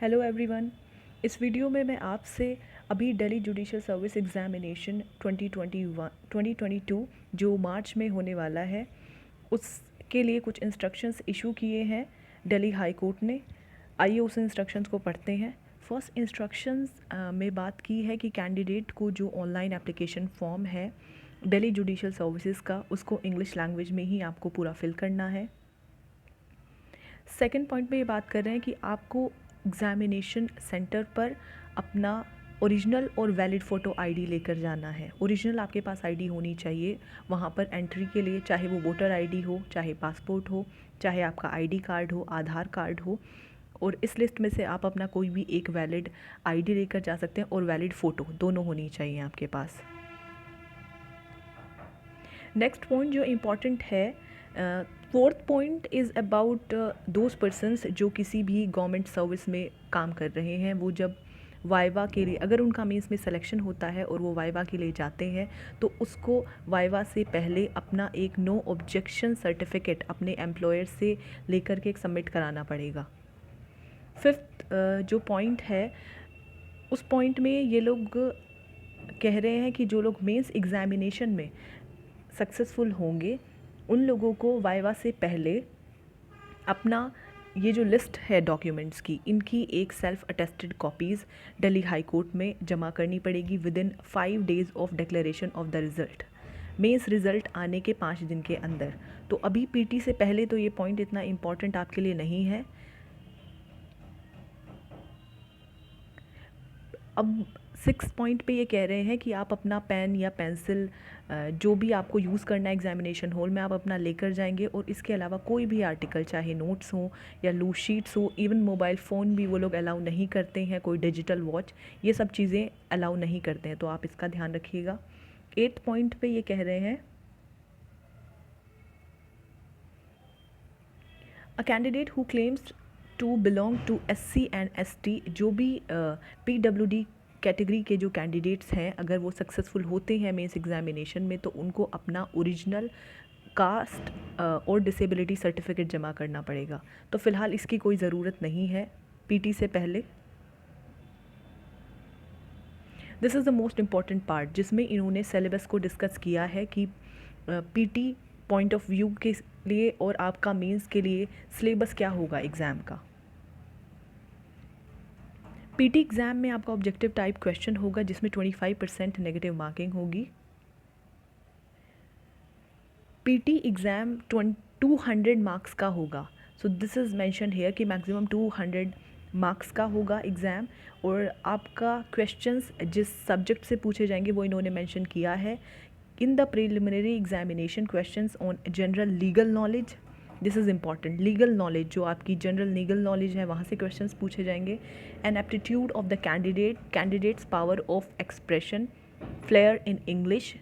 Hello everyone. इस video में मैं आपसे अभी दिल्ली जुडिशल सर्विस एग्ज़ामिनेशन 2022 जो मार्च में होने वाला है उसके लिए कुछ इंस्ट्रक्शंस इशू किए हैं दिल्ली हाई कोर्ट ने। आइए उस इंस्ट्रक्शंस को पढ़ते हैं। फर्स्ट इंस्ट्रक्शंस में बात की है कि कैंडिडेट को जो ऑनलाइन एप्लीकेशन फॉर्म है दिल्ली जुडिशल सर्विसेज का उसको इंग्लिश लैंग्वेज में ही आपको पूरा फिल करना है। सेकंड पॉइंट में ये बात कर रहे हैं कि आपको एग्ज़ामिनेशन सेंटर पर अपना ओरिजिनल और वैलिड फ़ोटो आईडी लेकर जाना है। ओरिजिनल आपके पास आईडी होनी चाहिए वहाँ पर एंट्री के लिए, चाहे वो वोटर आईडी हो, चाहे पासपोर्ट हो, चाहे आपका आईडी कार्ड हो, आधार कार्ड हो। और इस लिस्ट में से आप अपना कोई भी एक वैलिड आईडी लेकर जा सकते हैं और वैलिड फ़ोटो दोनों होनी चाहिए आपके पास। नेक्स्ट पॉइंट जो इम्पॉर्टेंट है, fourth point is about those persons जो किसी भी गवर्नमेंट सर्विस में काम कर रहे हैं। वो जब वाइवा के लिए, अगर उनका मीन्स में सिलेक्शन होता है और वो वाइवा के लिए जाते हैं तो उसको वाइवा से पहले अपना एक नो ऑब्जेक्शन सर्टिफिकेट अपने एम्प्लॉयर से लेकर के एक सबमिट कराना पड़ेगा। फिफ्थ जो पॉइंट है उस पॉइंट में ये लोग कह रहे हैं कि जो लोग मेंस एग्ज़ामिनेशन में सक्सेसफुल होंगे उन लोगों को वाइवा से पहले अपना ये जो लिस्ट है डॉक्यूमेंट्स की, इनकी एक self attested copies Delhi high court में जमा करनी पड़ेगी within 5 days of declaration of the result. Mains result आने के 5 दिन के अंदर। तो अभी पीटी से पहले तो ये पॉइंट इतना इम्पॉर्टेंट आपके लिए नहीं है। अब 6 पॉइंट पे ये कह रहे हैं कि आप अपना पेन या पेंसिल जो भी आपको यूज़ करना है एग्जामिनेशन हॉल में आप अपना लेकर जाएंगे, और इसके अलावा कोई भी आर्टिकल, चाहे नोट्स हो या लूज शीट्स हो, इवन मोबाइल फ़ोन भी वो लोग अलाउ नहीं करते हैं, कोई डिजिटल वॉच, ये सब चीज़ें अलाउ नहीं करते हैं, तो आप इसका ध्यान रखिएगा। 8 पॉइंट पे ये कह रहे हैं a candidate who claims to belong to SC and ST, जो भी PWD कैटेगरी के जो कैंडिडेट्स हैं, अगर वो सक्सेसफुल होते हैं मेंस एग्जामिनेशन में तो उनको अपना ओरिजिनल कास्ट और डिसेबिलिटी सर्टिफिकेट जमा करना पड़ेगा। तो फ़िलहाल इसकी कोई ज़रूरत नहीं है पीटी से पहले। This is the most important part जिसमें इन्होंने सिलेबस को डिस्कस किया है कि पीटी पॉइंट ऑफ व्यू के लिए और आपका मेंस के लिए सिलेबस क्या होगा एग्ज़ाम का। पीटी एग्ज़ाम में आपका ऑब्जेक्टिव टाइप क्वेश्चन होगा जिसमें 25% नेगेटिव मार्किंग होगी। पीटी एग्ज़ाम 200 मार्क्स का होगा। So this is mention here कि मैक्सिमम 200 मार्क्स का होगा एग्ज़ाम। और आपका क्वेश्चंस जिस सब्जेक्ट से पूछे जाएंगे वो इन्होंने मेंशन किया है। In the preliminary examination questions on general legal knowledge, this is important, legal knowledge जो आपकी जनरल लीगल नॉलेज है वहाँ से क्वेश्चंस पूछे जाएंगे। And aptitude of the candidates power of expression, flair in English,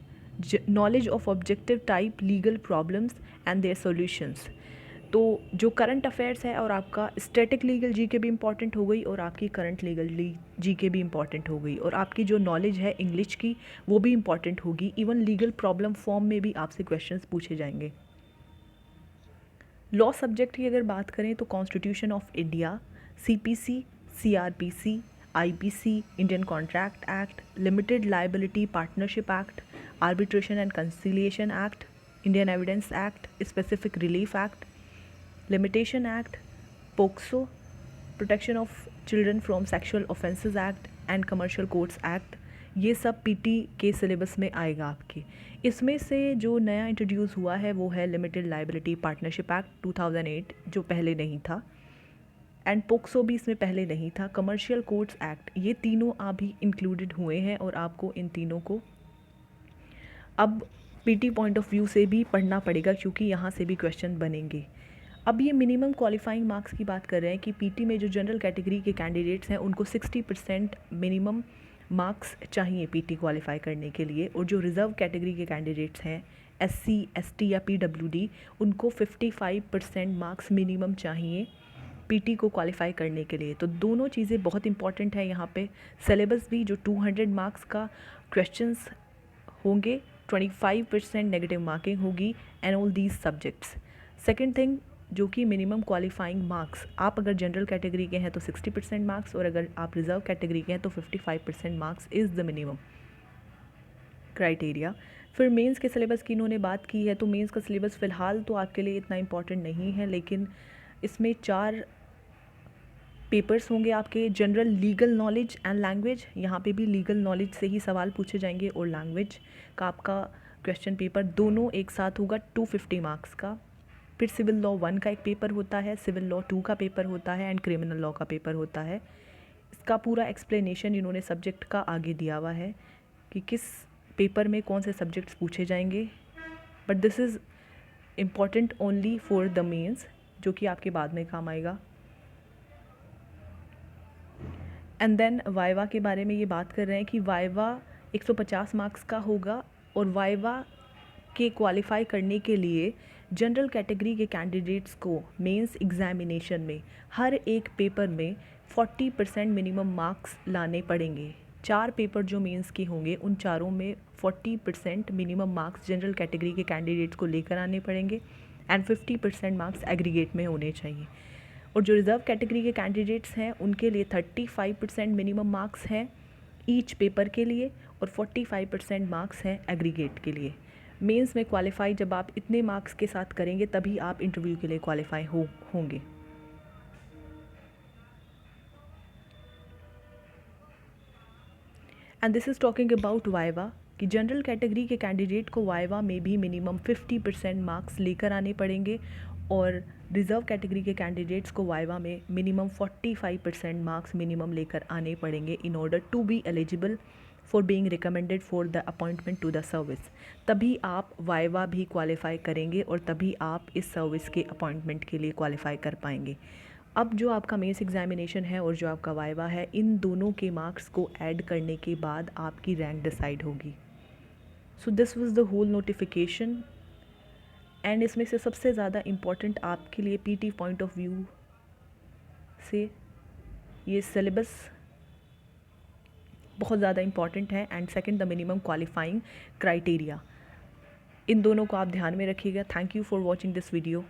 knowledge of objective type legal problems and their solutions. तो जो current affairs है और आपका स्टैटिक लीगल जीके भी इम्पॉर्टेंट हो गई और आपकी करंट लीगल जीके भी इम्पॉर्टेंट हो गई, और आपकी जो नॉलेज है इंग्लिश की वो भी इम्पॉर्टेंट होगी। इवन लीगल प्रॉब्लम फॉर्म में भी आपसे क्वेश्चंस पूछे जाएंगे। लॉ सब्जेक्ट की अगर बात करें तो constitution of India, CPC, CRPC, IPC, Indian contract act, limited liability partnership act, arbitration and conciliation act, Indian evidence act, specific relief act, limitation act, POCSO, protection of children from sexual offences act and commercial courts act, ये सब PT के syllabus में आएगा आपके। इसमें से जो नया इंट्रोड्यूस हुआ है वो है लिमिटेड लाइबिलिटी पार्टनरशिप एक्ट 2008 जो पहले नहीं था, एंड पोक्सो भी इसमें पहले नहीं था, कमर्शियल कोर्ट्स एक्ट, ये तीनों अभी इंक्लूडेड हुए हैं और आपको इन तीनों को अब पीटी पॉइंट ऑफ व्यू से भी पढ़ना पड़ेगा क्योंकि यहाँ से भी क्वेश्चन बनेंगे। अब ये मिनिमम क्वालिफाइंग मार्क्स की बात कर रहे हैं कि पीटी में जो जनरल कैटेगरी के कैंडिडेट्स हैं उनको 60% मिनिमम मार्क्स चाहिए पीटी क्वालिफाई करने के लिए, और जो रिज़र्व कैटेगरी के कैंडिडेट्स हैं SC, ST या PWD उनको 55% मार्क्स मिनिमम चाहिए पीटी को क्वालिफाई करने के लिए। तो दोनों चीज़ें बहुत इंपॉर्टेंट है यहाँ पे। सिलेबस भी जो 200 मार्क्स का क्वेश्चंस होंगे, 25% नेगेटिव मार्किंग होगी and all these subjects. Second thing, जो कि मिनिमम क्वालिफाइंग मार्क्स, आप अगर जनरल कैटेगरी के हैं तो 60% मार्क्स, और अगर आप रिजर्व कैटेगरी के हैं तो 55% marks is the minimum criteria. फिर मेंस के सिलेबस की इन्होंने बात की है, तो मेंस का सिलेबस फ़िलहाल तो आपके लिए इतना इम्पॉर्टेंट नहीं है, लेकिन इसमें 4 पेपर्स होंगे आपके। General, legal knowledge and language, यहाँ पे भी लीगल नॉलेज से ही सवाल पूछे जाएंगे, और लैंग्वेज का आपका क्वेश्चन पेपर दोनों एक साथ होगा 250 मार्क्स का। फिर सिविल लॉ 1 का एक पेपर होता है, सिविल लॉ 2 का पेपर होता है, एंड क्रिमिनल लॉ का पेपर होता है। इसका पूरा एक्सप्लेनेशन इन्होंने सब्जेक्ट का आगे दिया हुआ है कि किस पेपर में कौन से सब्जेक्ट्स पूछे जाएंगे, but this is important only for the mains, जो कि आपके बाद में काम आएगा। एंड देन वाइवा के बारे में ये बात कर रहे हैं कि वाइवा 150 मार्क्स का होगा, और वाइवा के क्वालिफाई करने के लिए जनरल कैटेगरी के कैंडिडेट्स को मेंस एग्जामिनेशन में हर एक पेपर में 40% मिनिमम मार्क्स लाने पड़ेंगे। 4 पेपर जो मेंस के होंगे उन चारों में 40% मिनिमम मार्क्स जनरल कैटेगरी के कैंडिडेट्स को लेकर आने पड़ेंगे, एंड 50% मार्क्स एग्रीगेट में होने चाहिए। और जो रिज़र्व कैटेगरी के कैंडिडेट्स हैं उनके लिए 35% मिनिमम मार्क्स हैं ईच पेपर के लिए, और 45% मार्क्स हैं एग्रीगेट के लिए। मेंस में क्वालिफाई जब आप इतने मार्क्स के साथ करेंगे तभी आप इंटरव्यू के लिए क्वालिफाई होंगे। And this is talking about viva, कि जनरल कैटेगरी के कैंडिडेट को वाइवा में भी मिनिमम 50% मार्क्स लेकर आने पड़ेंगे, और रिज़र्व कैटेगरी के कैंडिडेट्स को वाइवा में मिनिमम 45% मार्क्स मिनिमम लेकर आने पड़ेंगे in order to be eligible for being recommended for the appointment to the service. तभी आप वाइवा भी क्वालिफाई करेंगे, और तभी आप इस सर्विस के अपॉइंटमेंट के लिए क्वालिफाई कर पाएंगे। अब जो आपका मेंस एग्जामिनेशन है और जो आपका वाइवा है, इन दोनों के मार्क्स को ऐड करने के बाद आपकी रैंक डिसाइड होगी। So this was the whole notification, and इसमें से सबसे ज़्यादा इम्पॉर्टेंट आपके लिए पीटी पॉइंट ऑफ व्यू से ये सिलेबस बहुत ज़्यादा इम्पॉर्टेंट है, and second the minimum qualifying criteria. इन दोनों को आप ध्यान में रखिएगा। Thank you for watching this video.